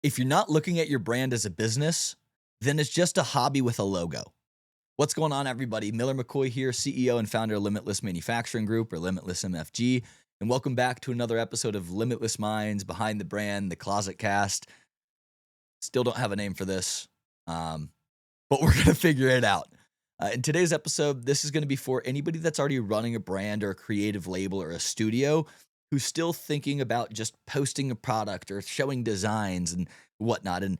If you're not looking at your brand as a business, then it's just a hobby with a logo. What's going on, everybody? Miller McCoy here, CEO and founder of Limitless Manufacturing Group, or Limitless MFG. And welcome back to another episode of Limitless Minds, Behind the Brand, the Closet Cast. Still don't have a name for this, but we're going to figure it out. In today's episode, this is going to be for anybody that's already running a brand or a creative label or a studio who's still thinking about just posting a product or showing designs and whatnot, and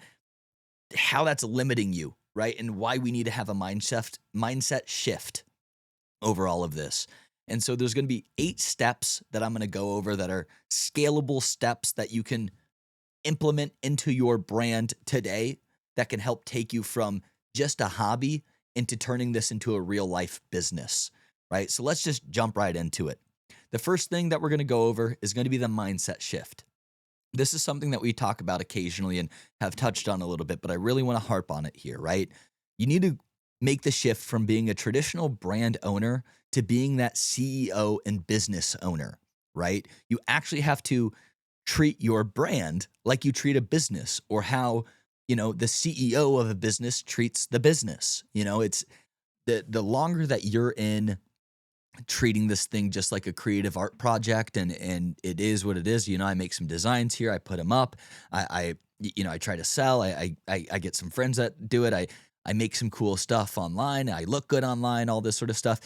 how that's limiting you, right? And why we need to have a mindset shift over all of this. And so there's going to be 8 steps that I'm going to go over that are scalable steps that you can implement into your brand today that can help take you from just a hobby into turning this into a real life business, right? So let's just jump right into it. The first thing that we're going to go over is going to be the mindset shift. This is something that we talk about occasionally and have touched on a little bit, but I really want to harp on it here, right? You need to make the shift from being a traditional brand owner to being that CEO and business owner, right? You actually have to treat your brand like you treat a business, or how, the CEO of a business treats the business. It's the longer that you're in treating this thing just like a creative art project, and it is what it is. I make some designs here, I put them up, I try to sell, I get some friends that do it, I make some cool stuff online, I look good online, all this sort of stuff.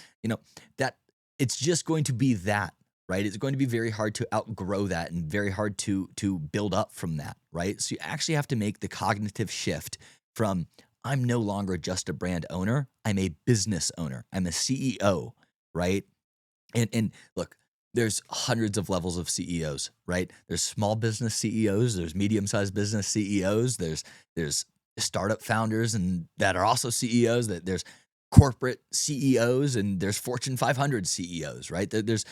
That it's just going to be that, right? It's going to be very hard to outgrow that and very hard to build up from that, right? So you actually have to make the cognitive shift from, I'm no longer just a brand owner, I'm a business owner, I'm a CEO, right? And look, there's hundreds of levels of CEOs, right? There's small business CEOs, there's medium-sized business CEOs, there's startup founders and that are also CEOs, there's corporate CEOs, and there's Fortune 500 CEOs, right? There's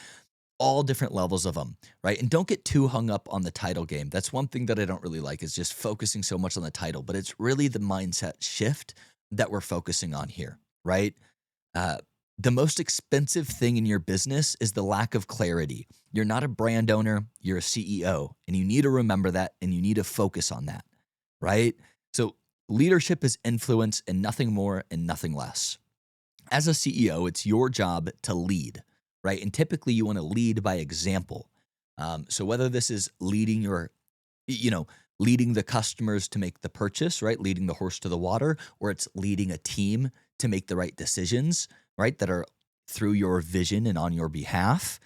all different levels of them, right? And don't get too hung up on the title game. That's one thing that I don't really like, is just focusing so much on the title, but it's really the mindset shift that we're focusing on here, right? The most expensive thing in your business is the lack of clarity. You're not a brand owner, you're a CEO, and you need to remember that, and you need to focus on that, right? So leadership is influence and nothing more and nothing less. As a CEO, it's your job to lead, right? And typically you want to lead by example. So whether this is leading leading the customers to make the purchase, right? Leading the horse to the water, or it's leading a team to make the right decisions, right? That are through your vision and on your behalf,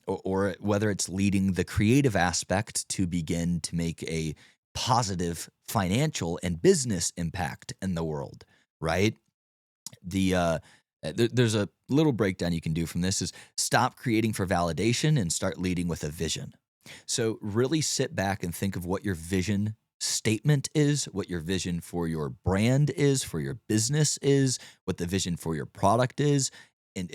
or whether it's leading the creative aspect to begin to make a positive financial and business impact in the world, right? There's a little breakdown you can do from this: is stop creating for validation and start leading with a vision. So really sit back and think of what your vision statement is, what your vision for your brand is, for your business is, what the vision for your product is, and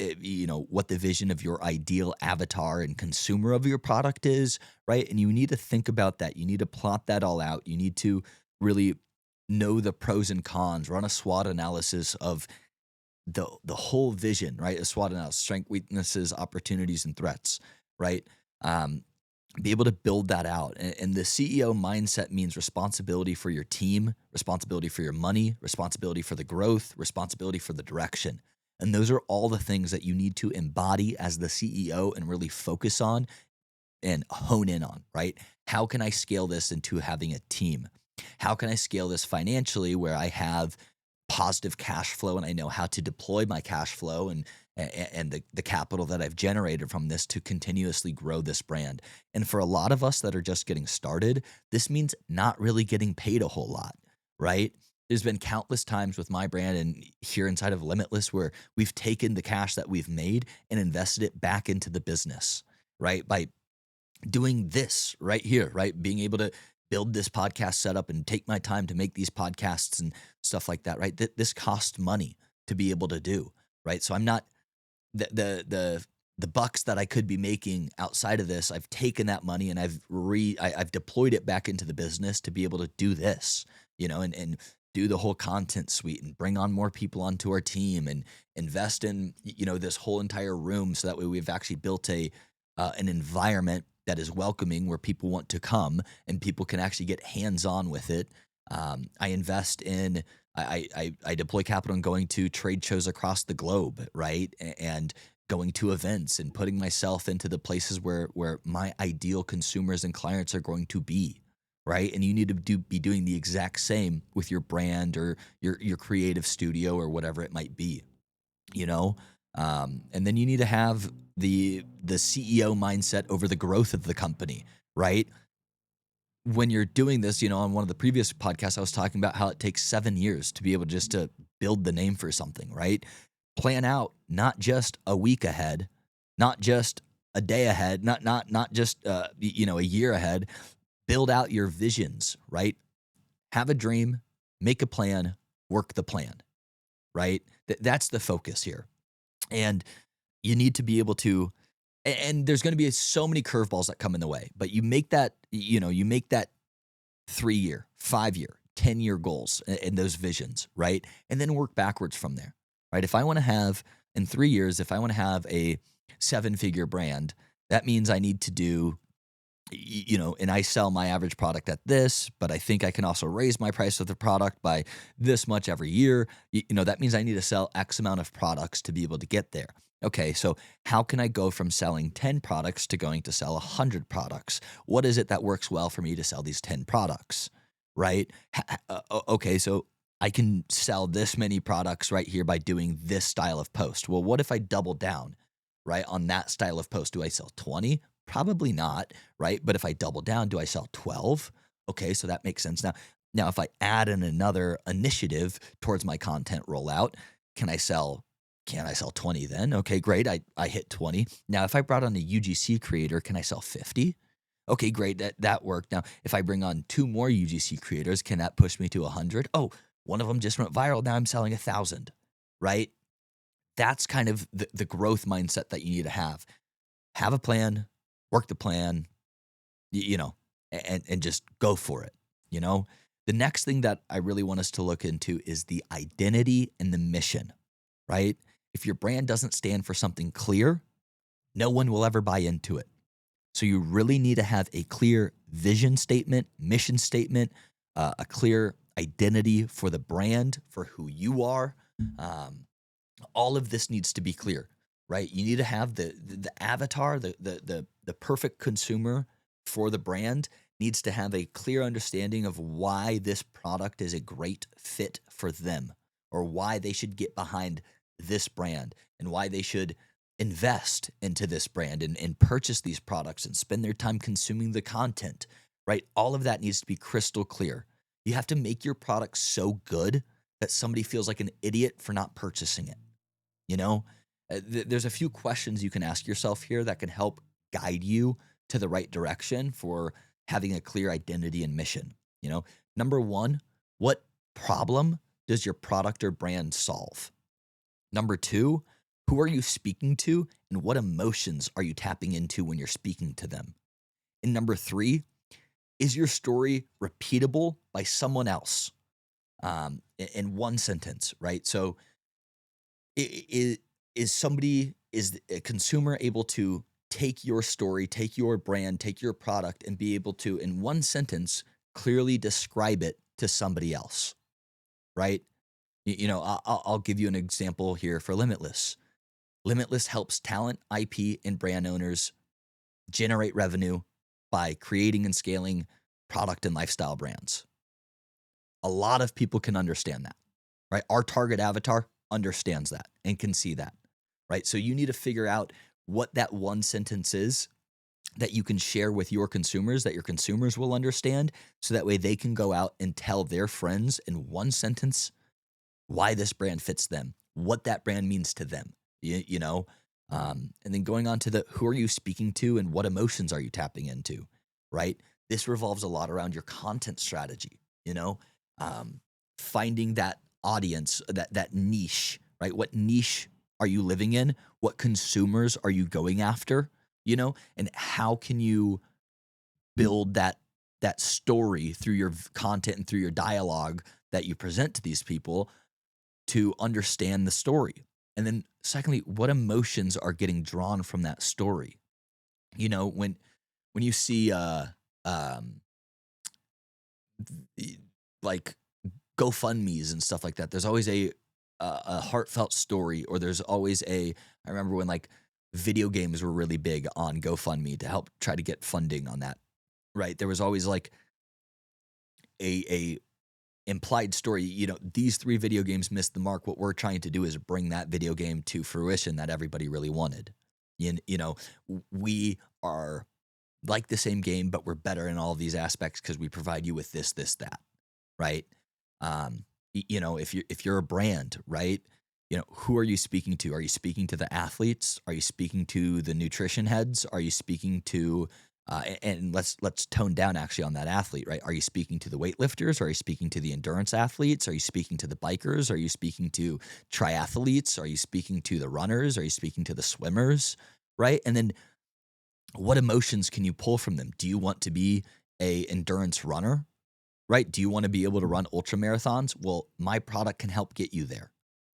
what the vision of your ideal avatar and consumer of your product is, right? And you need to think about that. You need to plot that all out. You need to really know the pros and cons, run a SWOT analysis of the whole vision, right? A SWOT analysis: strengths, weaknesses, opportunities, and threats, right? Be able to build that out. And the CEO mindset means responsibility for your team, responsibility for your money, responsibility for the growth, responsibility for the direction. And those are all the things that you need to embody as the CEO and really focus on and hone in on, right? How can I scale this into having a team? How can I scale this financially where I have positive cash flow and I know how to deploy my cash flow and the capital that I've generated from this to continuously grow this brand? And for a lot of us that are just getting started, this means not really getting paid a whole lot, right? There's been countless times with my brand and here inside of Limitless where we've taken the cash that we've made and invested it back into the business, right? By doing this right here, right? Being able to build this podcast setup and take my time to make these podcasts and stuff like that, right? This cost money to be able to do, right? So I'm not the bucks that I could be making outside of this. I've taken that money and I've deployed it back into the business to be able to do this, and do the whole content suite and bring on more people onto our team and invest in, this whole entire room. So that way we've actually built an environment that is welcoming, where people want to come and people can actually get hands-on with it. I invest in I deploy capital in going to trade shows across the globe, right? And going to events and putting myself into the places where my ideal consumers and clients are going to be, right? And you need to be doing the exact same with your brand or your creative studio or whatever it might be, you know? And then you need to have the CEO mindset over the growth of the company, right? When you're doing this, on one of the previous podcasts, I was talking about how it takes 7 years to be able just to build the name for something, right? Plan out not just a week ahead, not just a day ahead, not just a year ahead. Build out your visions, right? Have a dream, make a plan, work the plan, right? That's the focus here. And you need to be able to and there's going to be so many curveballs that come in the way, but you make that 3-year, 5-year, 10-year goals and those visions, right? And then work backwards from there, right? If I want to have in 3 years, if I want to have a 7-figure brand, that means I need to do, and I sell my average product at this, but I think I can also raise my price of the product by this much every year. That means I need to sell X amount of products to be able to get there. Okay, so how can I go from selling 10 products to going to sell 100 products? What is it that works well for me to sell these 10 products, right? Okay, so I can sell this many products right here by doing this style of post. Well, what if I double down, right, on that style of post? Do I sell 20? Probably not, right? But if I double down, do I sell 12? Okay, so that makes sense. Now if I add in another initiative towards my content rollout, can I sell 20 then? Okay, great. I hit 20. Now if I brought on a UGC creator, can I sell 50? Okay, great. That worked. Now if I bring on 2 more UGC creators, can that push me to 100? Oh, one of them just went viral. Now I'm selling 1,000, right? That's kind of the growth mindset that you need to have. Have a plan, work the plan, and just go for it. The next thing that I really want us to look into is the identity and the mission, right? If your brand doesn't stand for something clear, no one will ever buy into it. So you really need to have a clear vision statement, mission statement, a clear identity for the brand, for who you are. All of this needs to be clear, right? You need to have the avatar, the perfect consumer for the brand needs to have a clear understanding of why this product is a great fit for them, or why they should get behind this brand, and why they should invest into this brand and purchase these products and spend their time consuming the content, right? All of that needs to be crystal clear. You have to make your product so good that somebody feels like an idiot for not purchasing it. You know, there's a few questions you can ask yourself here that can help guide you to the right direction for having a clear identity and mission. Number one, what problem does your product or brand solve? Number two, who are you speaking to and what emotions are you tapping into when you're speaking to them? And number three, is your story repeatable by someone else? In one sentence, right? So, is a consumer able to take your story, take your brand, take your product, and be able to, in one sentence, clearly describe it to somebody else, right? I'll give you an example here for Limitless. Limitless helps talent, IP, and brand owners generate revenue by creating and scaling product and lifestyle brands. A lot of people can understand that, right? Our target avatar understands that and can see that, right? So you need to figure out what that one sentence is that you can share with your consumers, that your consumers will understand, so that way they can go out and tell their friends in one sentence why this brand fits them, what that brand means to them, and then going on to the who are you speaking to and what emotions are you tapping into, right? This revolves a lot around your content strategy, um, finding that audience, that niche, right? What niche are you living in? What consumers are you going after? And how can you build that story through your content and through your dialogue that you present to these people to understand the story? And then secondly, what emotions are getting drawn from that story? When when you see um y- like GoFundMe's and stuff like that, there's always a heartfelt story, or there's always a. I remember when like video games were really big on GoFundMe to help try to get funding on that. Right, there was always like a implied story. These three video games missed the mark. What we're trying to do is bring that video game to fruition that everybody really wanted. We are like the same game, but we're better in all of these aspects because we provide you with this, that, right? If you're a brand, right? Who are you speaking to? Are you speaking to the athletes? Are you speaking to the nutrition heads? Are you speaking to and let's tone down actually on that athlete, right? Are you speaking to the weightlifters? Are you speaking to the endurance athletes? Are you speaking to the bikers? Are you speaking to triathletes? Are you speaking to the runners? Are you speaking to the swimmers? Right? And then what emotions can you pull from them? Do you want to be a endurance runner? Right? Do you want to be able to run ultra marathons? Well, my product can help get you there,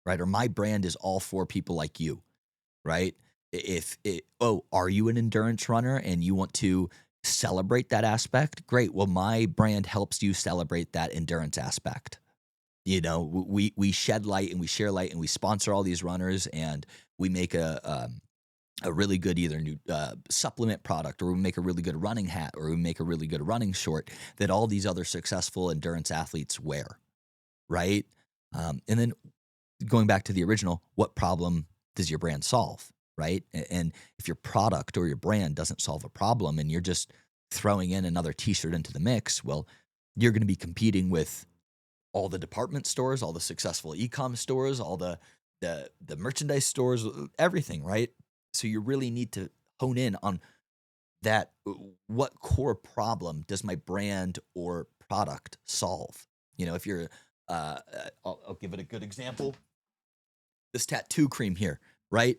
right? Or my brand is all for people like you, right? Are you an endurance runner and you want to celebrate that aspect? Great. Well, my brand helps you celebrate that endurance aspect. We shed light and we share light and we sponsor all these runners, and we make a really good either new supplement product, or we make a really good running hat, or we make a really good running short that all these other successful endurance athletes wear, right? And then going back to the original, what problem does your brand solve, right? And if your product or your brand doesn't solve a problem and you're just throwing in another t-shirt into the mix, well, you're going to be competing with all the department stores, all the successful e-com stores, all the merchandise stores, everything, right? So you really need to hone in on that. What core problem does my brand or product solve? If you're, I'll give it a good example. This tattoo cream here, right?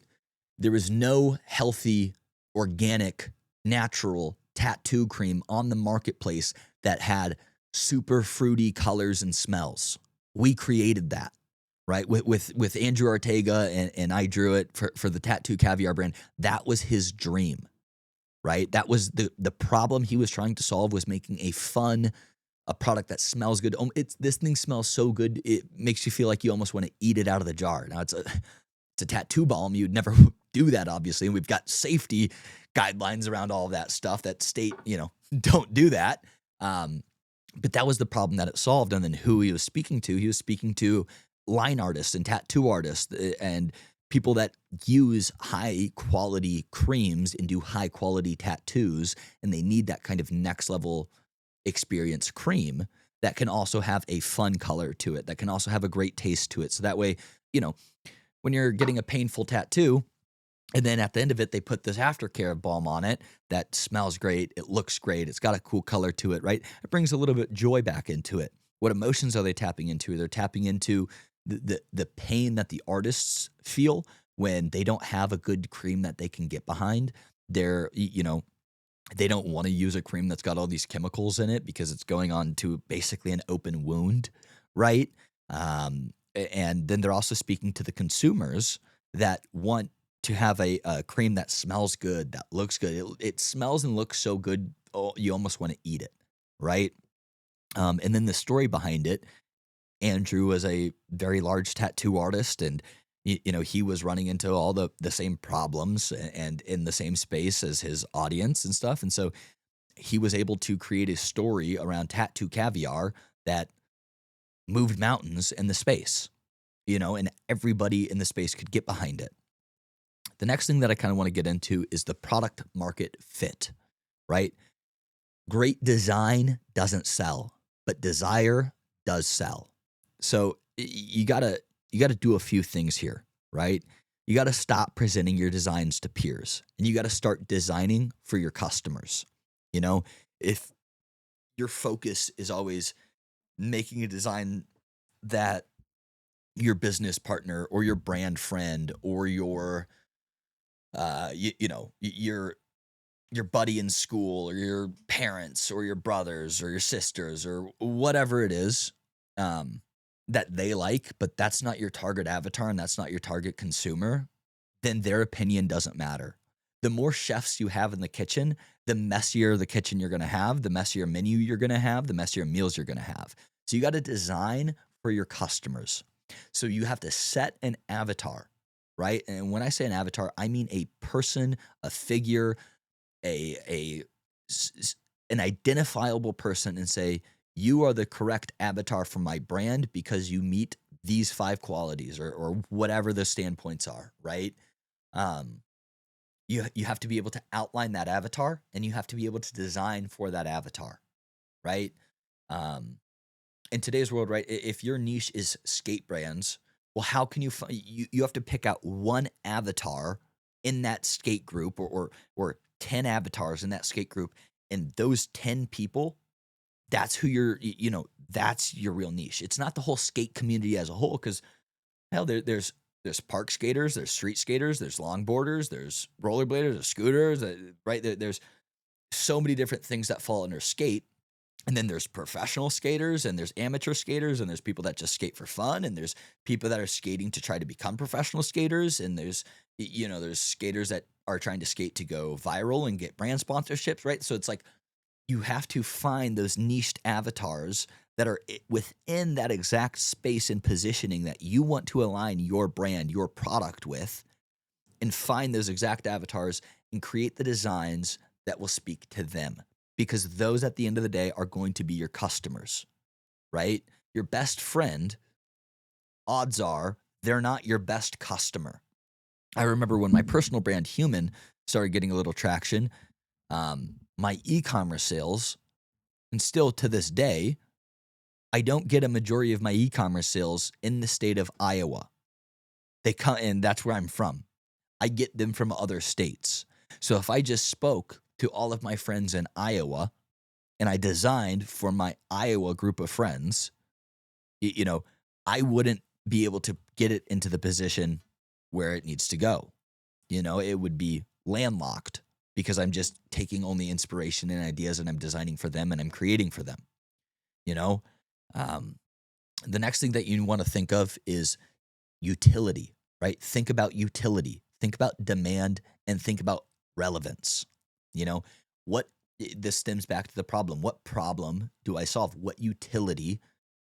There is no healthy, organic, natural tattoo cream on the marketplace that had super fruity colors and smells. We created that, right? With Andrew Ortega, and I drew it for the Tattoo Caviar brand. That was his dream, right? That was the problem he was trying to solve, was making a product that smells good. This thing smells so good, it makes you feel like you almost want to eat it out of the jar. Now it's a tattoo balm. You'd never do that, obviously. And we've got safety guidelines around all of that stuff that state, don't do that. But that was the problem that it solved. And then who he was speaking to line artists and tattoo artists, and people that use high quality creams and do high quality tattoos. And they need that kind of next level experience cream that can also have a fun color to it, that can also have a great taste to it. So that way, when you're getting a painful tattoo, and then at the end of it, they put this aftercare balm on it that smells great, it looks great, it's got a cool color to it, right? It brings a little bit of joy back into it. What emotions are they tapping into? They're tapping into the pain that the artists feel when they don't have a good cream that they can get behind. They don't want to use a cream that's got all these chemicals in it because it's going on to basically an open wound, right? And then they're also speaking to the consumers that want to have a cream that smells good, that looks good. It smells and looks so good, you almost want to eat it, right? And then the story behind it. Andrew was a very large tattoo artist, and he was running into all the same problems and in the same space as his audience and stuff. And so he was able to create a story around Tattoo Caviar that moved mountains in the space, and everybody in the space could get behind it. The next thing that I kind of want to get into is the product market fit, right? Great design doesn't sell, but desire does sell. So you gotta do a few things here, right? You gotta stop presenting your designs to peers, and you gotta start designing for your customers. If your focus is always making a design that your business partner or your brand friend or your your buddy in school or your parents or your brothers or your sisters or whatever it is, that they like, but that's not your target avatar and that's not your target consumer, then their opinion doesn't matter. The more chefs you have in the kitchen, the messier the kitchen you're gonna have, the messier menu you're gonna have, the messier meals you're gonna have. So you gotta design for your customers. So you have to set an avatar, right? And when I say an avatar, I mean a person, a figure, a s- s- an identifiable person, and say, you are the correct avatar for my brand because you meet these 5 qualities, or whatever the standpoints are, right? Um, you have to be able to outline that avatar, and you have to be able to design for that avatar, right? Um, in today's world, right, if your niche is skate brands, well, how can you have to pick out one avatar in that skate group, or 10 avatars in that skate group, and those 10 people, that's who that's your real niche. It's not the whole skate community as a whole, because hell, there's park skaters, there's street skaters, there's longboarders, there's rollerbladers, there's scooters, right? There's so many different things that fall under skate. And then there's professional skaters, and there's amateur skaters, and there's people that just skate for fun, and there's people that are skating to try to become professional skaters, and there's skaters that are trying to skate to go viral and get brand sponsorships, right? So it's like you have to find those niched avatars that are within that exact space and positioning that you want to align your brand, your product with, and find those exact avatars and create the designs that will speak to them, because those at the end of the day are going to be your customers, right? Your best friend, odds are they're not your best customer. I remember when my personal brand Human started getting a little traction, my e-commerce sales, and still to this day, I don't get a majority of my e-commerce sales in the state of Iowa. They come, and that's where I'm from. I get them from other states. So if I just spoke to all of my friends in Iowa, and I designed for my Iowa group of friends, you know, I wouldn't be able to get it into the position where it needs to go. It would be landlocked, because I'm just taking only inspiration and ideas, and I'm designing for them, and I'm creating for them. You know, um, the next thing that you want to think of is utility, right? Think about utility, think about demand, and think about relevance. You know, what this stems back to the problem. What problem do I solve? What utility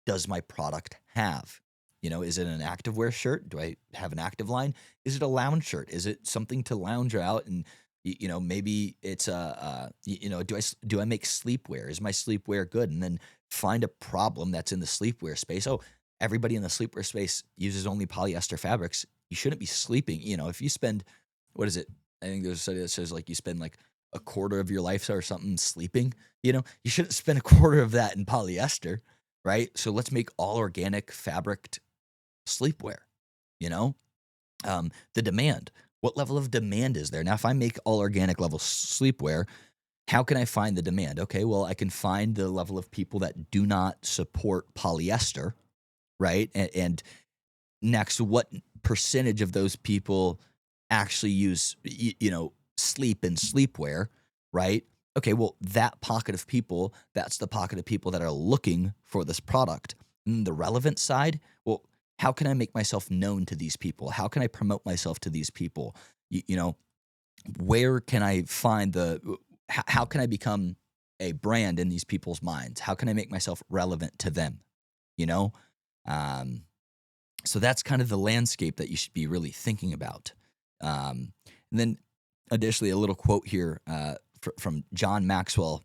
does my product have? Is it an activewear shirt? Do I have an active line? Is it a lounge shirt? Is it something to lounge out? And maybe it's do I make sleepwear? Is my sleepwear good? And then find a problem that's in the sleepwear space. Oh, everybody in the sleepwear space uses only polyester fabrics. You shouldn't be sleeping. If you spend, what is it? I think there's a study that says like you spend like a quarter of your life or something sleeping. You shouldn't spend a quarter of that in polyester, right? So let's make all organic fabric sleepwear. You know, the demand. What level of demand is there? Now, if I make all organic level sleepwear, how can I find the demand? Okay, well, I can find the level of people that do not support polyester, right? And next, what percentage of those people actually use, sleep and sleepwear, right? Okay, well, that pocket of people, that's the pocket of people that are looking for this product. And the relevant side, well, how can I make myself known to these people? How can I promote myself to these people? Where can I find how can I become a brand in these people's minds? How can I make myself relevant to them? You know? Um, so that's kind of the landscape that you should be really thinking about. And then additionally, a little quote here from John Maxwell.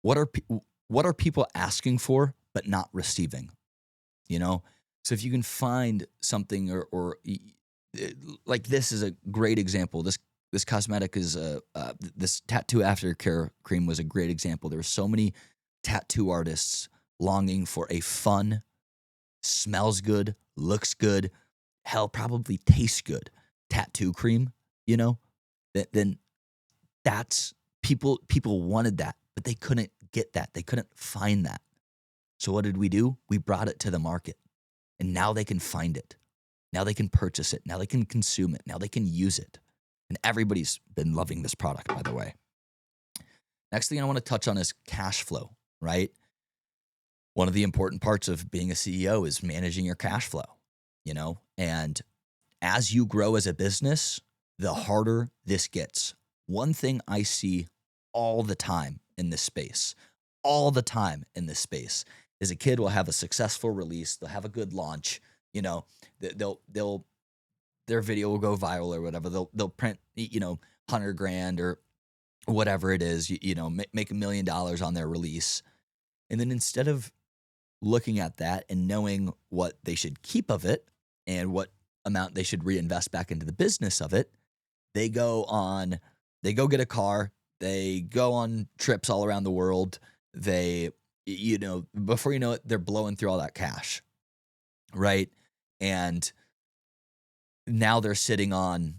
What are what are people asking for but not receiving? So if you can find something, like, this is a great example. This cosmetic is this tattoo aftercare cream was a great example. There were so many tattoo artists longing for a fun, smells good, looks good, hell, probably tastes good tattoo cream, then that's people wanted that, but they couldn't get that. They couldn't find that. So what did we do? We brought it to the market, and now they can find it. Now they can purchase it. Now they can consume it. Now they can use it. And everybody's been loving this product, by the way. Next thing I want to touch on is cash flow, right? One of the important parts of being a CEO is managing your cash flow, and as you grow as a business, the harder this gets. One thing I see all the time in this space. All the time in this space is a kid will have a successful release. They'll have a good launch. You know, they'll their video will go viral or whatever. They'll print, 100 grand or whatever it is, make $1 million on their release. And then instead of looking at that and knowing what they should keep of it and what amount they should reinvest back into the business of it, they go get a car, they go on trips all around the world. They, before you know it, they're blowing through all that cash, right? And now they're sitting on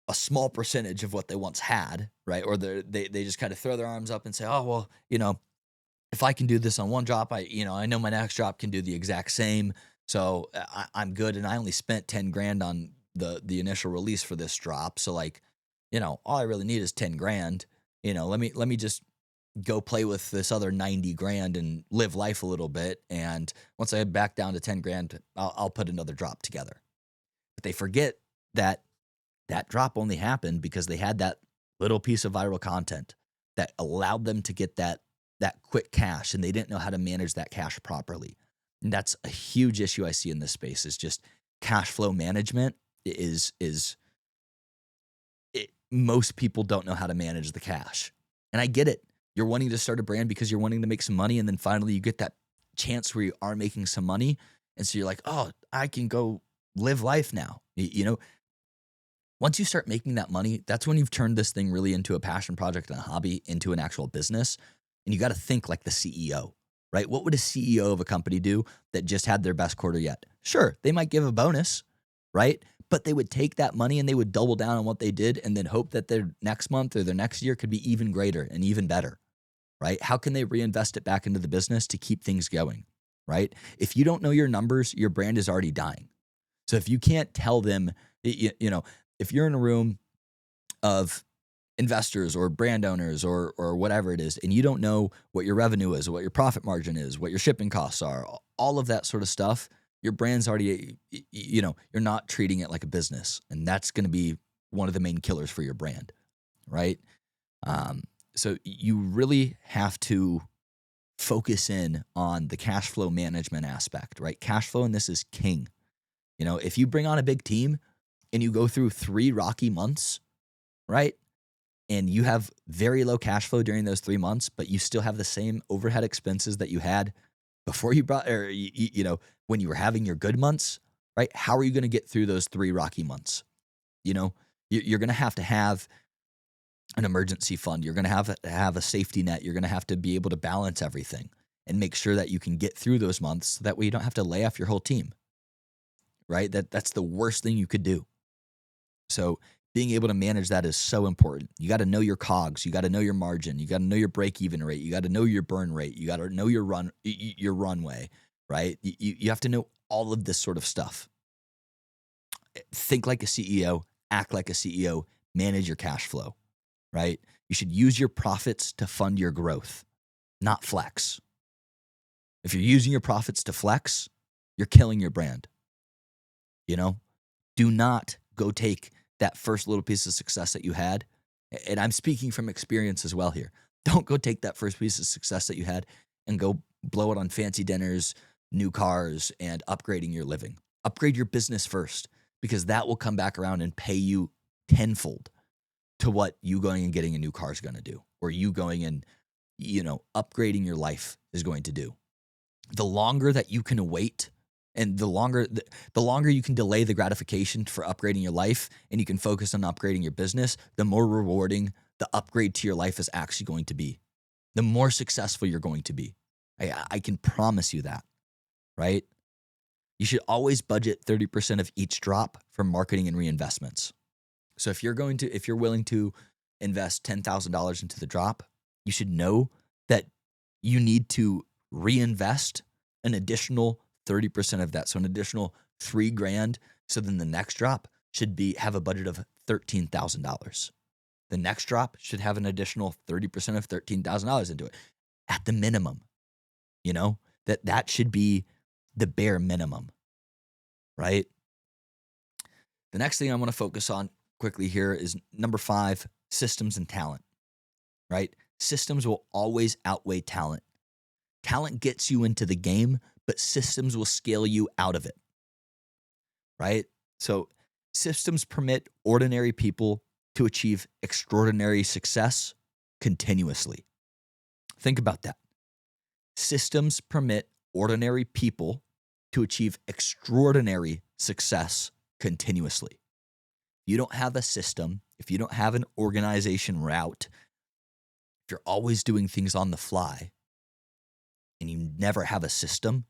a small percentage of what they once had, right? Or they just kind of throw their arms up and say, oh, well, if I can do this on one drop, I know my next drop can do the exact same. So I'm good. And I only spent 10 grand on the initial release for this drop. So all I really need is 10 grand. Let me just go play with this other 90 grand and live life a little bit. And once I head back down to 10 grand, I'll put another drop together. But they forget that drop only happened because they had that little piece of viral content that allowed them to get that quick cash, and they didn't know how to manage that cash properly. And that's a huge issue I see in this space, is just cash flow management most people don't know how to manage the cash. And I get it. You're wanting to start a brand because you're wanting to make some money, and then finally you get that chance where you are making some money. And so you're like, oh, I can go live life now. Once you start making that money, that's when you've turned this thing really into a passion project and a hobby, into an actual business. And you got to think like the CEO, right? What would a CEO of a company do that just had their best quarter yet? Sure, they might give a bonus, right? But they would take that money and they would double down on what they did and then hope that their next month or their next year could be even greater and even better, right? How can they reinvest it back into the business to keep things going, right? If you don't know your numbers, your brand is already dying. So if you can't tell them, if you're in a room of investors or brand owners or whatever it is, and you don't know what your revenue is, what your profit margin is, what your shipping costs are, all of that sort of stuff, your brand's already, you're not treating it like a business. And that's going to be one of the main killers for your brand, right? So you really have to focus in on the cash flow management aspect, right? Cash flow in this is king. If you bring on a big team and you go through 3 rocky months, right? And you have very low cash flow during those 3 months, but you still have the same overhead expenses that you had before you brought, or, when you were having your good months, right? How are you going to get through those 3 rocky months? You're going to have an emergency fund. You're going to have a safety net. You're going to have to be able to balance everything and make sure that you can get through those months. So that way you don't have to lay off your whole team, right? That's the worst thing you could do. So being able to manage that is so important. You got to know your COGS. You got to know your margin. You got to know your break-even rate. You got to know your burn rate. You got to know your runway, right? You have to know all of this sort of stuff. Think like a CEO, act like a CEO, manage your cash flow, right? You should use your profits to fund your growth, not flex. If you're using your profits to flex, you're killing your brand. Do not go take that first little piece of success that you had. And I'm speaking from experience as well here. Don't go take that first piece of success that you had and go blow it on fancy dinners, new cars, and upgrading your living. Upgrade your business first, because that will come back around and pay you tenfold to what you going and getting a new car is going to do, or you going and, upgrading your life is going to do. The longer that you can wait, and the longer you can delay the gratification for upgrading your life, and you can focus on upgrading your business, the more rewarding the upgrade to your life is actually going to be. The more successful you're going to be. I can promise you that, right? You should always budget 30% of each drop for marketing and reinvestments. So if you're willing to invest $10,000 into the drop, you should know that you need to reinvest an additional 30% of that. So an additional $3,000. So then the next drop should have a budget of $13,000. The next drop should have an additional 30% of $13,000 into it at the minimum. That should be the bare minimum, right? The next thing I want to focus on quickly here is number 5, systems and talent, right? Systems will always outweigh talent. Talent gets you into the game, but systems will scale you out of it, right? So systems permit ordinary people to achieve extraordinary success continuously. Think about that. Systems permit ordinary people to achieve extraordinary success continuously. If you don't have a system, if you don't have an organization route, if you're always doing things on the fly and you never have a system,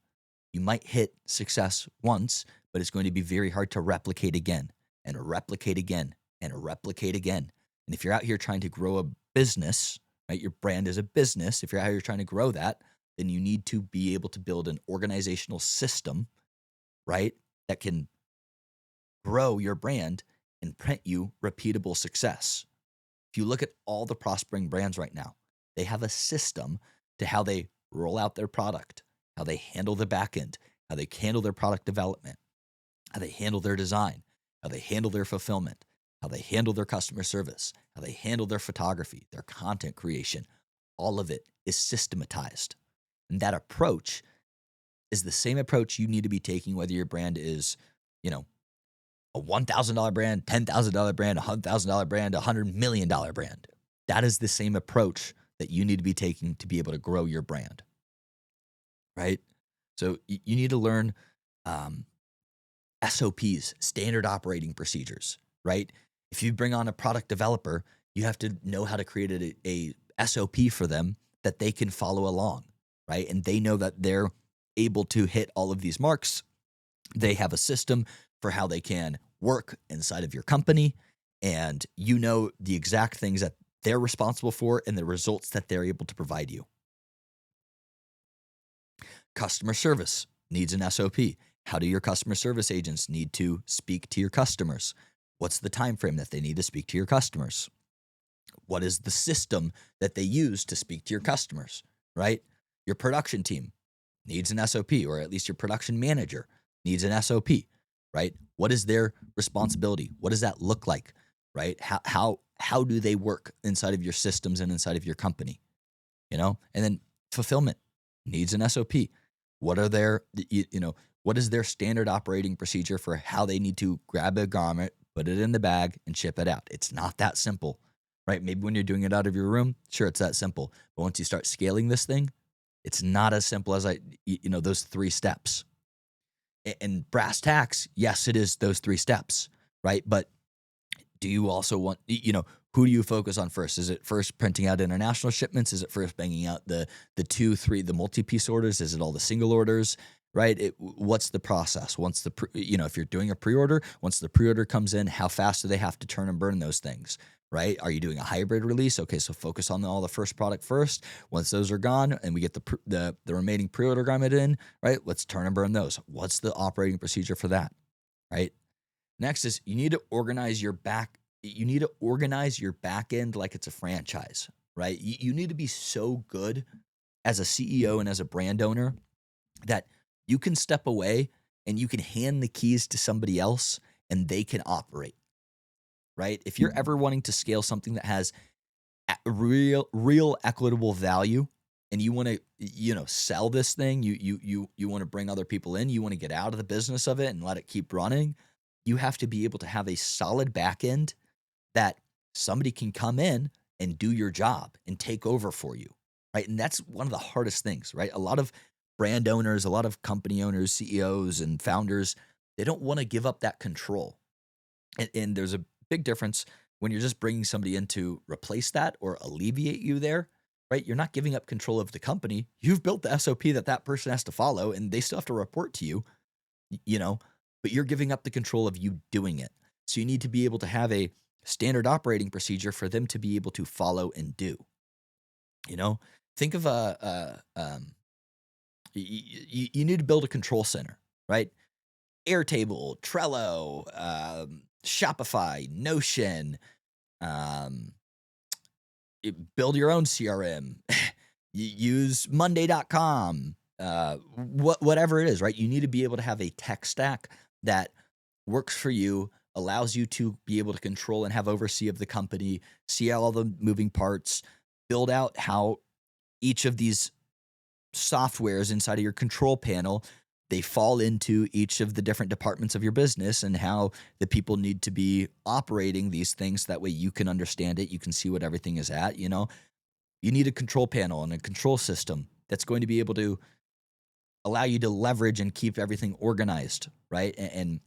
you might hit success once, but it's going to be very hard to replicate again and replicate again and replicate again. And if you're out here trying to grow a business, right, your brand is a business. If you're out here trying to grow that, then you need to be able to build an organizational system, right, that can grow your brand and print you repeatable success. If you look at all the prospering brands right now, they have a system to how they roll out their product, how they handle the back end, how they handle their product development, how they handle their design, how they handle their fulfillment, how they handle their customer service, how they handle their photography, their content creation. All of it is systematized. And that approach is the same approach you need to be taking whether your brand is, a $1,000 brand, $10,000 brand, $100,000 brand, $100 million brand. That is the same approach that you need to be taking to be able to grow your brand, right? So you need to learn SOPs, standard operating procedures, right? If you bring on a product developer, you have to know how to create a SOP for them that they can follow along, right? And they know that they're able to hit all of these marks. They have a system for how they can work inside of your company, and you know the exact things that they're responsible for and the results that they're able to provide you. Customer service needs an SOP. How do your customer service agents need to speak to your customers? What's the time frame that they need to speak to your customers? What is the system that they use to speak to your customers, right? Your production team needs an SOP, or at least your production manager needs an SOP, right? What is their responsibility? What does that look like, right? How do they work inside of your systems and inside of your company, And then fulfillment needs an SOP. What are their, what is their standard operating procedure for how they need to grab a garment, put it in the bag, and ship it out? It's not that simple, right? Maybe when you're doing it out of your room, sure, it's that simple. But once you start scaling this thing, it's not as simple as those 3 steps. And brass tacks, yes, it is those 3 steps, right? But do you also want, who do you focus on first? Is it first printing out international shipments? Is it first banging out the 2, 3, the multi-piece orders? Is it all the single orders, right? What's the process? Once if you're doing a pre-order, once the pre-order comes in, how fast do they have to turn and burn those things, right? Are you doing a hybrid release? Okay, so focus on all the first product first. Once those are gone and we get the remaining pre-order garment in, right? Let's turn and burn those. What's the operating procedure for that, right? Next is you need to organize your back end like it's a franchise, right? You need to be so good as a CEO and as a brand owner that you can step away and you can hand the keys to somebody else and they can operate, right? If you're ever wanting to scale something that has real equitable value and you want to, sell this thing, you want to bring other people in, you want to get out of the business of it and let it keep running, you have to be able to have a solid back end that somebody can come in and do your job and take over for you, right? And that's one of the hardest things, right? A lot of brand owners, a lot of company owners, CEOs and founders, they don't want to give up that control. And there's a big difference when you're just bringing somebody in to replace that or alleviate you there, right? You're not giving up control of the company. You've built the SOP that person has to follow and they still have to report to you, but you're giving up the control of you doing it. So you need to be able to have a standard operating procedure for them to be able to follow and do. Think of you need to build a control center, right? Airtable, Trello, Shopify, Notion, build your own CRM, use Monday.com, whatever it is, right? You need to be able to have a tech stack that works for you, allows you to be able to control and have oversee of the company, see all the moving parts, build out how each of these softwares inside of your control panel, they fall into each of the different departments of your business and how the people need to be operating these things. That way you can understand it. You can see what everything is at, You need a control panel and a control system that's going to be able to allow you to leverage and keep everything organized, right? And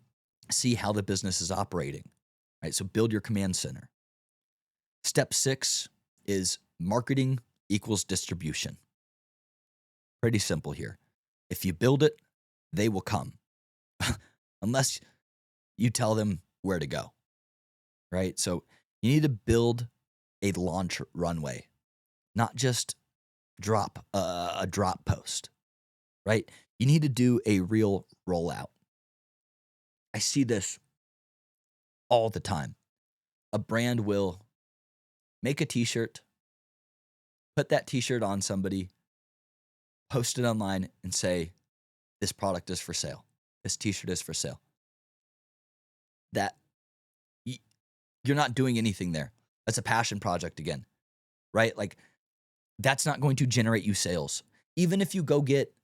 see how the business is operating, right? So build your command center. Step 6 is marketing equals distribution. Pretty simple here. If you build it, they will come. Unless you tell them where to go, right? So you need to build a launch runway, not just drop a drop post, right? You need to do a real rollout. I see this all the time. A brand will make a t-shirt, put that t-shirt on somebody, post it online, and say, this product is for sale. This t-shirt is for sale. That you're not doing anything there. That's a passion project again, right? Like, that's not going to generate you sales. Even if you go get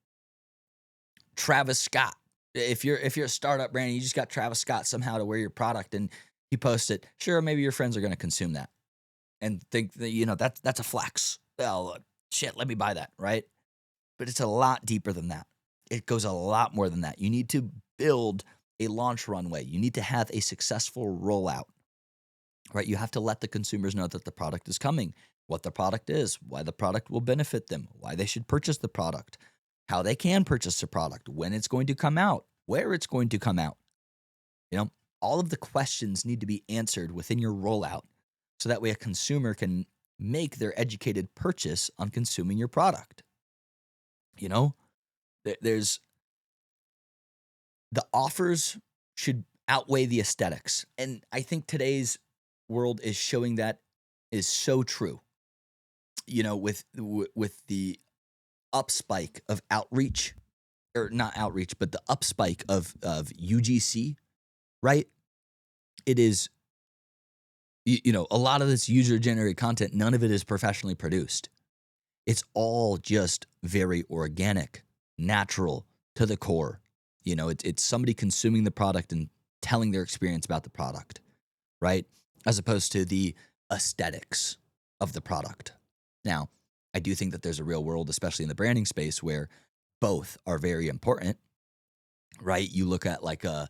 Travis Scott, if you're a startup brand, and you just got Travis Scott somehow to wear your product and you post it, sure, maybe your friends are going to consume that and think that, that's a flex. Oh, shit, let me buy that, right? But it's a lot deeper than that. It goes a lot more than that. You need to build a launch runway. You need to have a successful rollout, right? You have to let the consumers know that the product is coming, what the product is, why the product will benefit them, why they should purchase the product, how they can purchase the product, when it's going to come out, where it's going to come out. All of the questions need to be answered within your rollout so that way a consumer can make their educated purchase on consuming your product. There's the offers should outweigh the aesthetics. And I think today's world is showing that is so true. With the up spike of outreach, or not outreach, but the up spike of UGC, right? It is, a lot of this user generated content, none of it is professionally produced. It's all just very organic, natural, to the core. It's somebody consuming the product and telling their experience about the product, right? As opposed to the aesthetics of the product. Now, I do think that there's a real world, especially in the branding space, where both are very important, right? You look at like a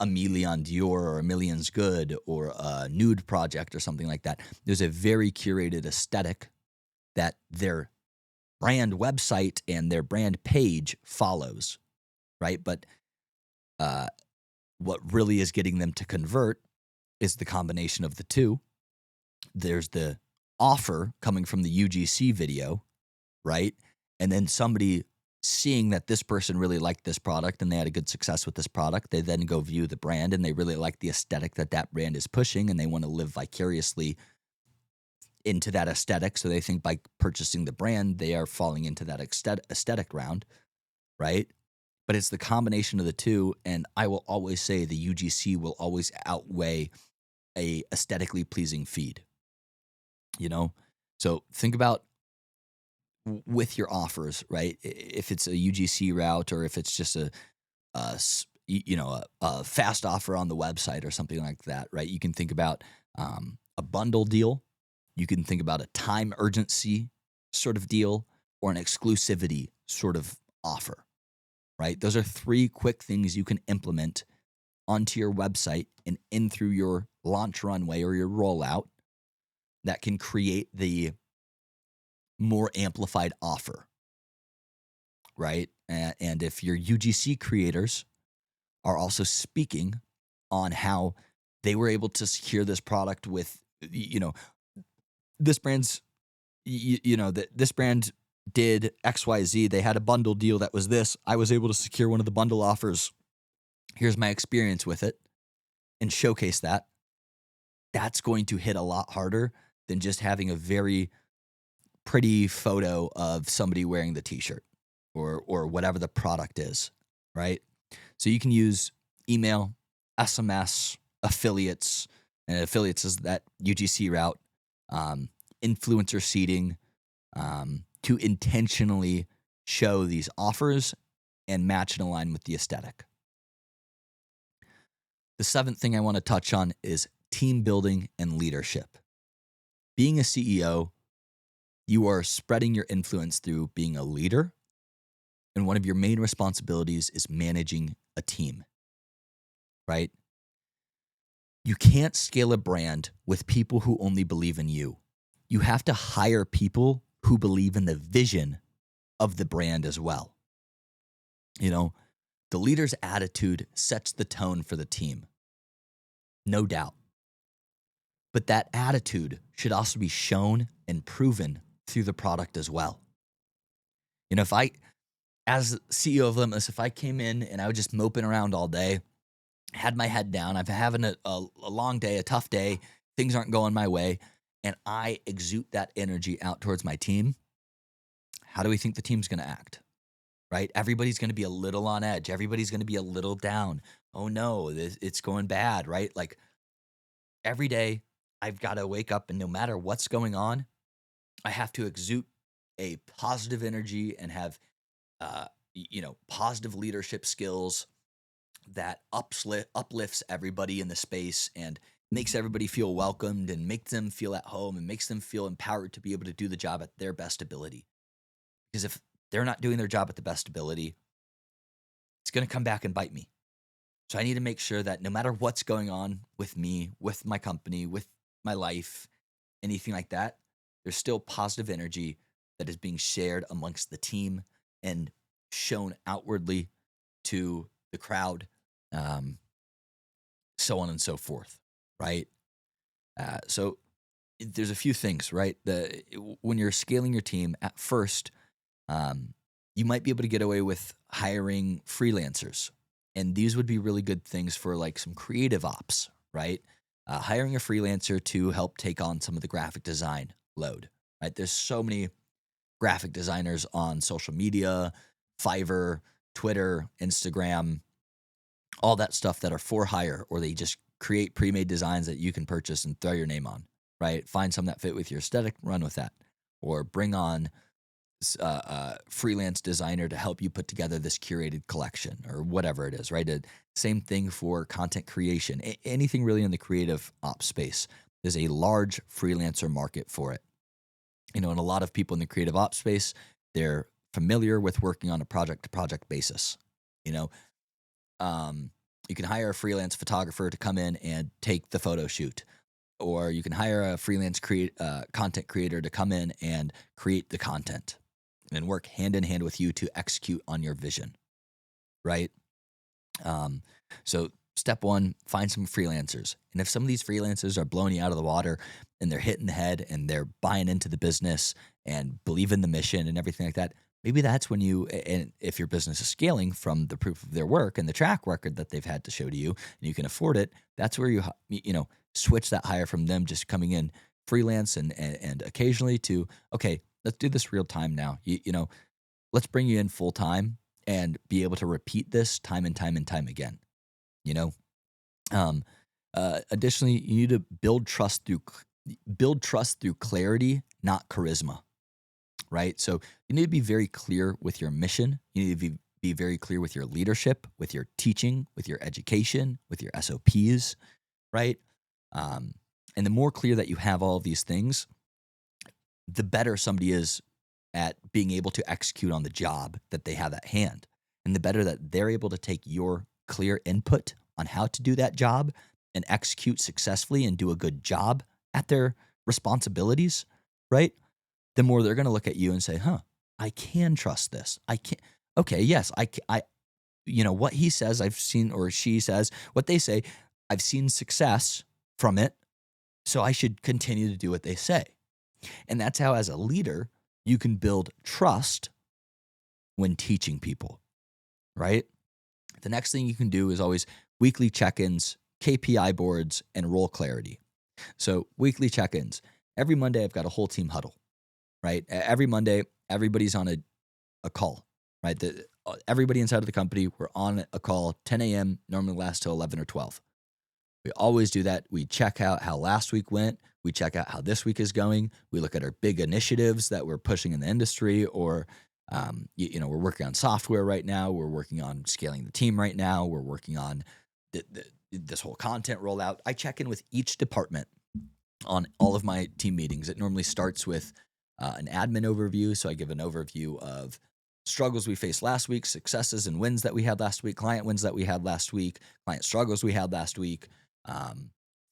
Million Dior or a Million's Good or a Nude Project or something like that. There's a very curated aesthetic that their brand website and their brand page follows, right? But what really is getting them to convert is the combination of the two. There's the offer coming from the UGC video, right? And then somebody seeing that this person really liked this product and they had a good success with this product, they then go view the brand and they really like the aesthetic that brand is pushing and they want to live vicariously into that aesthetic. So they think by purchasing the brand, they are falling into that aesthetic round, right? But it's the combination of the two. And I will always say the UGC will always outweigh a aesthetically pleasing feed, So think about with your offers, right? If it's a UGC route or if it's just a fast offer on the website or something like that, right? You can think about a bundle deal. You can think about a time urgency sort of deal or an exclusivity sort of offer, right? Those are 3 quick things you can implement onto your website and in through your launch runway or your rollout that can create the more amplified offer, right? And if your UGC creators are also speaking on how they were able to secure this product with, this brand's, this brand did XYZ. They had a bundle deal that was this. I was able to secure one of the bundle offers. Here's my experience with it, and showcase that. That's going to hit a lot harder than just having a very pretty photo of somebody wearing the t-shirt or whatever the product is, right? So you can use email, SMS, affiliates, and affiliates is that UGC route, influencer seeding, to intentionally show these offers and match and align with the aesthetic. The seventh thing I want to touch on is team building and leadership. Being a CEO, you are spreading your influence through being a leader, and one of your main responsibilities is managing a team, right? You can't scale a brand with people who only believe in you. You have to hire people who believe in the vision of the brand as well. The leader's attitude sets the tone for the team, no doubt. But that attitude should also be shown and proven through the product as well. If I, as CEO of Limitless, if I came in and I was just moping around all day, had my head down, I'm having a long day, a tough day, things aren't going my way, and I exude that energy out towards my team, how do we think the team's going to act? Right? Everybody's going to be a little on edge. Everybody's going to be a little down. Oh no, it's going bad, right? Like every day I've got to wake up and no matter what's going on, I have to exude a positive energy and have, positive leadership skills that uplifts everybody in the space and makes everybody feel welcomed and makes them feel at home and makes them feel empowered to be able to do the job at their best ability. Because if they're not doing their job at the best ability, it's going to come back and bite me. So I need to make sure that no matter what's going on with me, with my company, with my life, anything like that, there's still positive energy that is being shared amongst the team and shown outwardly to the crowd, so on and so forth, right? So there's a few things, right? When you're scaling your team, at first, you might be able to get away with hiring freelancers. And these would be really good things for like some creative ops, right? Hiring a freelancer to help take on some of the graphic design load, right? There's so many graphic designers on social media, Fiverr, Twitter, Instagram, all that stuff that are for hire, or they just create pre-made designs that you can purchase and throw your name on, right? Find some that fit with your aesthetic, run with that. Or bring on a freelance designer to help you put together this curated collection or whatever it is, right? Same thing for content creation. Anything really in the creative ops space. There's a large freelancer market for it. And a lot of people in the creative ops space, they're familiar with working on a project-to-project basis. You can hire a freelance photographer to come in and take the photo shoot, or you can hire a freelance content creator to come in and create the content and work hand in hand with you to execute on your vision, right? So step one, find some freelancers. And if some of these freelancers are blowing you out of the water and they're hitting the head and they're buying into the business and believe in the mission and everything like that, maybe that's when and if your business is scaling from the proof of their work and the track record that they've had to show to you and you can afford it, that's where you switch that hire from them just coming in freelance and occasionally to, okay, let's do this real time now. Let's bring you in full time and be able to repeat this time and time and time again. Additionally, you need to build trust through clarity, not charisma, right? So you need to be very clear with your mission. You need to be very clear with your leadership, with your teaching, with your education, with your SOPs, right? And the more clear that you have all of these things, the better somebody is at being able to execute on the job that they have at hand. And the better that they're able to take your clear input on how to do that job and execute successfully and do a good job at their responsibilities, right? The more they're going to look at you and say, I can trust this. I can. Okay, yes, what he says I've seen, or she says, what they say, I've seen success from it. So I should continue to do what they say. And that's how, as a leader, you can build trust when teaching people, right? The next thing you can do is always weekly check-ins, KPI boards, and role clarity. So weekly check-ins. Every Monday, I've got a whole team huddle, right? Every Monday, everybody's on a call, right? Everybody inside of the company, we're on a call, 10 a.m., normally lasts till 11 or 12. We always do that. We check out how last week went. We check out how this week is going. We look at our big initiatives that we're pushing in the industry, or we're working on software right now. We're working on scaling the team right now. We're working on this whole content rollout. I check in with each department on all of my team meetings. It normally starts with an admin overview. So I give an overview of struggles we faced last week, successes and wins that we had last week, client wins that we had last week, client struggles we had last week,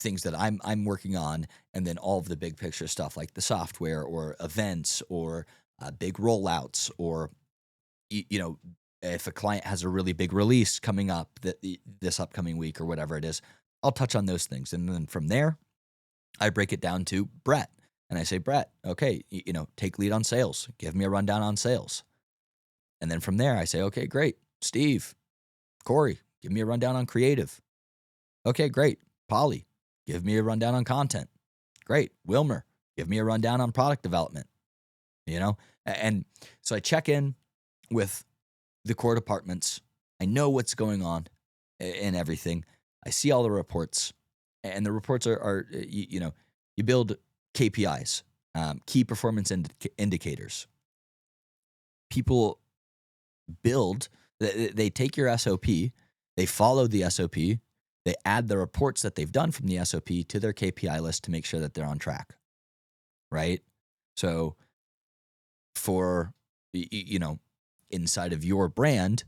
things that I'm working on, and then all of the big picture stuff like the software or events or big rollouts, or if a client has a really big release coming up this upcoming week or whatever it is, I'll touch on those things. And then from there, I break it down to Brett. And I say, Brett, okay, take lead on sales. Give me a rundown on sales. And then from there, I say, okay, great. Steve, Corey, give me a rundown on creative. Okay, great. Polly, give me a rundown on content. Great. Wilmer, give me a rundown on product development. And so I check in with the core departments. I know what's going on and everything. I see all the reports, and the reports are you build KPIs, key performance indicators. People build, they take your SOP, they follow the SOP, they add the reports that they've done from the SOP to their KPI list to make sure that they're on track, right? So for, inside of your brand,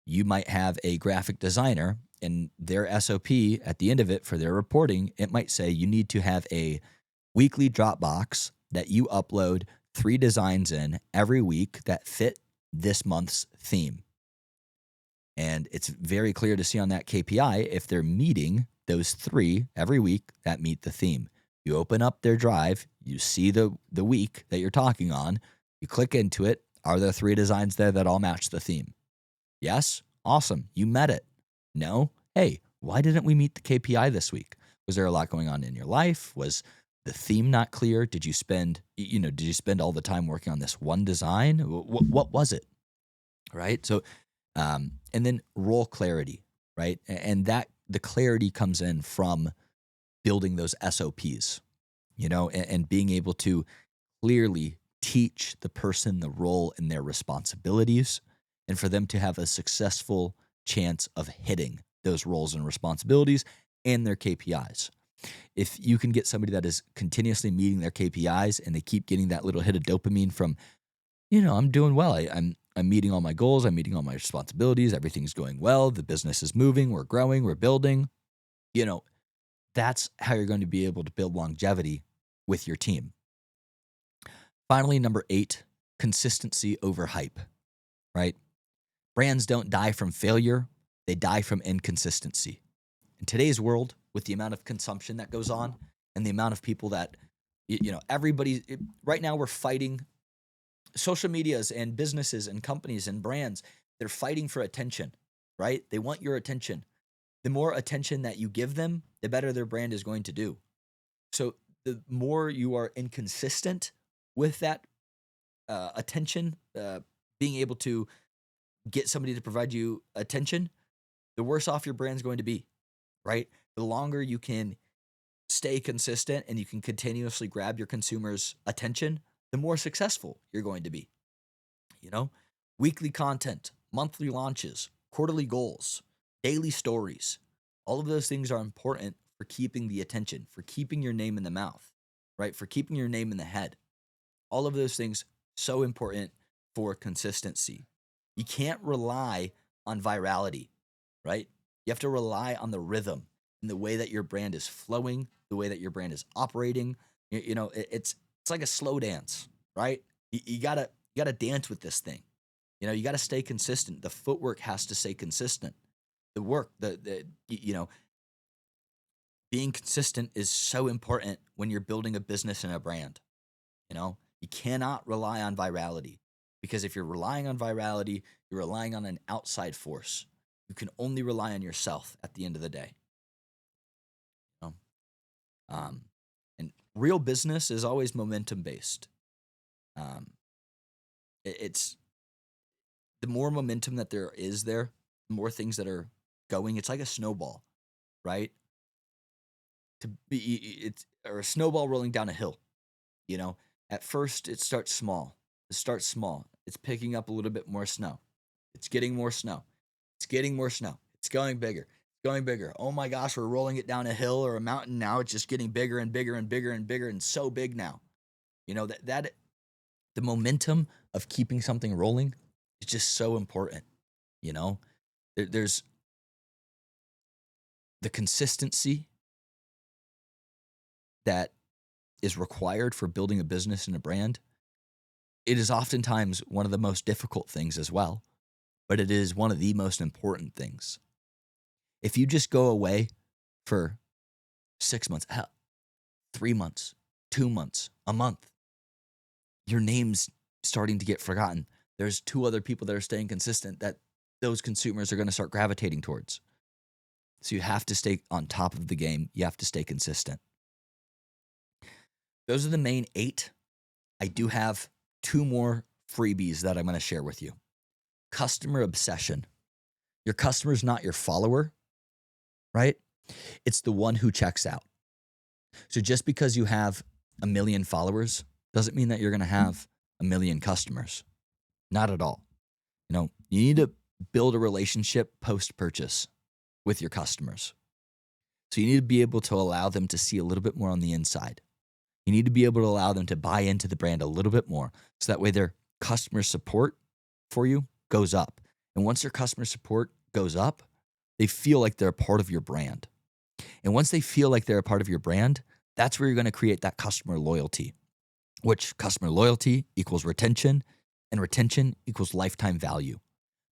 you might have a graphic designer, and their SOP at the end of it for their reporting, it might say you need to have a weekly Dropbox that you upload 3 designs in every week that fit this month's theme. And it's very clear to see on that KPI if they're meeting those 3 every week that meet the theme. You open up their drive, you see the week that you're talking on, you click into it. Are there 3 designs there that all match the theme? Yes? Awesome. You met it. No? Hey, why didn't we meet the KPI this week? Was there a lot going on in your life? Was the theme not clear? Did you spend all the time working on this one design? What was it? Right? So, and then role clarity, right? And that the clarity comes in from building those SOPs, and being able to clearly teach the person the role and their responsibilities, and for them to have a successful chance of hitting those roles and responsibilities and their KPIs. If you can get somebody that is continuously meeting their KPIs and they keep getting that little hit of dopamine from, I'm doing well. I'm meeting all my goals. I'm meeting all my responsibilities. Everything's going well. The business is moving. We're growing. We're building. That's how you're going to be able to build longevity with your team. Finally, number 8, consistency over hype, right? Brands don't die from failure. They die from inconsistency. In today's world, with the amount of consumption that goes on and the amount of people that, everybody, right now we're fighting social medias and businesses and companies and brands. They're fighting for attention, right? They want your attention. The more attention that you give them, the better their brand is going to do. So the more you are inconsistent with that attention, being able to get somebody to provide you attention, the worse off your brand's going to be, right? The longer you can stay consistent and you can continuously grab your consumers' attention, the more successful you're going to be. Weekly content, monthly launches, quarterly goals, daily stories, all of those things are important for keeping the attention, for keeping your name in the mouth, right? For keeping your name in the head. All of those things, so important for consistency. You can't rely on virality, right? You have to rely on the rhythm and the way that your brand is flowing, the way that your brand is operating. It's like a slow dance, right? You gotta dance with this thing. You gotta stay consistent. The footwork has to stay consistent. The work, being consistent is so important when you're building a business and a brand. You cannot rely on virality, because if you're relying on virality, you're relying on an outside force. You can only rely on yourself at the end of the day. And real business is always momentum based. It's the more momentum that there is there, the more things that are going. It's like a snowball, right? to be it's or a snowball rolling down a hill. You know, at first it starts small. It starts small. It's picking up a little bit more snow. It's getting more snow. It's getting more snow. It's going bigger. It's going bigger. Oh my gosh, we're rolling it down a hill or a mountain now. It's just getting bigger and bigger and bigger and bigger and so big now. You know, that the momentum of keeping something rolling is just so important. You know, there's the consistency that is required for building a business and a brand. It is oftentimes one of the most difficult things as well, but it is one of the most important things. If you just go away for 6 months, hell, 3 months, 2 months, a month, your name's starting to get forgotten. There's 2 other people that are staying consistent that those consumers are going to start gravitating towards. So you have to stay on top of the game. You have to stay consistent. Those are the main 8. I do have 2 more freebies that I'm going to share with you. Customer obsession. Your customer's not your follower, right? It's the one who checks out. So just because you have 1 million followers doesn't mean that you're going to have 1 million customers. Not at all. You know, you need to build a relationship post-purchase with your customers. So you need to be able to allow them to see a little bit more on the inside. You need to be able to allow them to buy into the brand a little bit more so that way their customer support for you goes up. And once their customer support goes up, they feel like they're a part of your brand. And once they feel like they're a part of your brand, that's where you're going to create that customer loyalty, which customer loyalty equals retention, and retention equals lifetime value.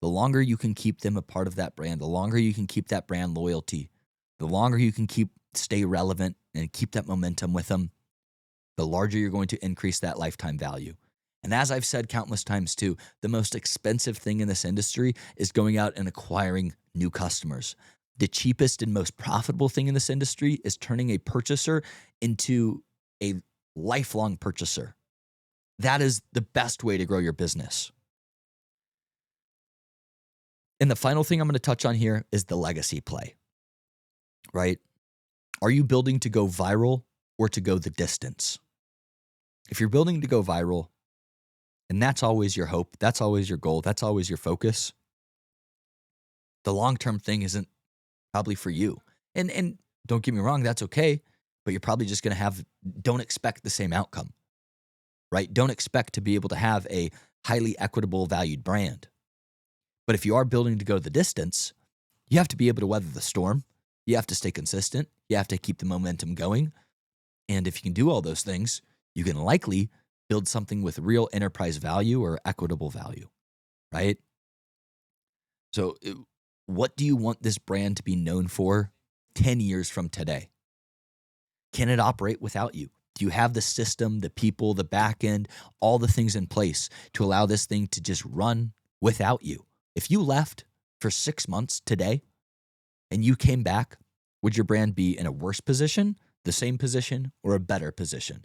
The longer you can keep them a part of that brand, the longer you can keep that brand loyalty, the longer you can stay relevant and keep that momentum with them, the larger you're going to increase that lifetime value. And as I've said countless times too, the most expensive thing in this industry is going out and acquiring new customers. The cheapest and most profitable thing in this industry is turning a purchaser into a lifelong purchaser. That is the best way to grow your business. And the final thing I'm going to touch on here is the legacy play, right? Are you building to go viral or to go the distance? If you're building to go viral, and that's always your hope, that's always your goal, that's always your focus, the long-term thing isn't probably for you. And don't get me wrong, that's okay, but you're probably just going to don't expect the same outcome, right? Don't expect to be able to have a highly equitable valued brand. But if you are building to go the distance, you have to be able to weather the storm. You have to stay consistent. You have to keep the momentum going. And if you can do all those things, you can likely build something with real enterprise value or equitable value, right? So what do you want this brand to be known for 10 years from today? Can it operate without you? Do you have the system, the people, the back end, all the things in place to allow this thing to just run without you? If you left for 6 months today and you came back, would your brand be in a worse position, the same position, or a better position?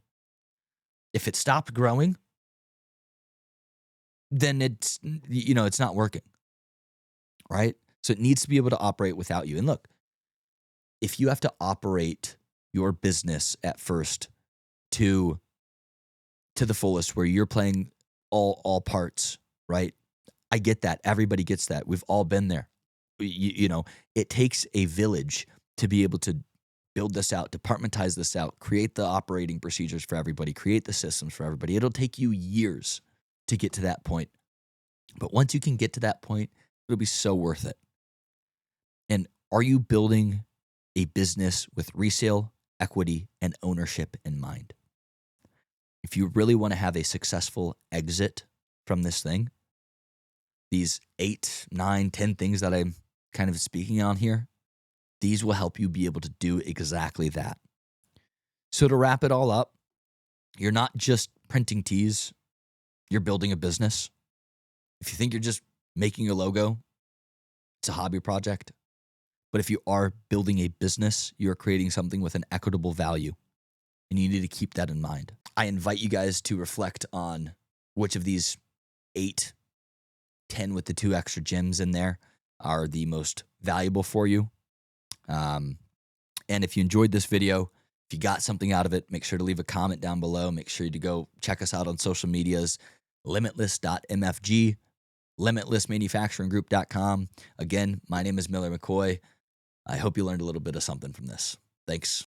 If it stopped growing, then it's not working, right? So it needs to be able to operate without you. And look, if you have to operate your business at first to the fullest, where you're playing all parts, right? I get that. Everybody gets that. We've all been there. It takes a village to be able to build this out, departmentize this out, create the operating procedures for everybody, create the systems for everybody. It'll take you years to get to that point. But once you can get to that point, it'll be so worth it. And are you building a business with resale, equity, and ownership in mind? If you really want to have a successful exit from this thing, these 8, 9, 10 things that I'm kind of speaking on here, these will help you be able to do exactly that. So to wrap it all up, you're not just printing tees, you're building a business. If you think you're just making a logo, it's a hobby project. But if you are building a business, you are creating something with an equitable value, and you need to keep that in mind. I invite you guys to reflect on which of these 8, 10 with the 2 extra gems in there are the most valuable for you. And if you enjoyed this video, if you got something out of it, make sure to leave a comment down below. Make sure to go check us out on social medias, limitless.mfg, limitlessmanufacturinggroup.com. Again, my name is Miller McCoy. I hope you learned a little bit of something from this. Thanks.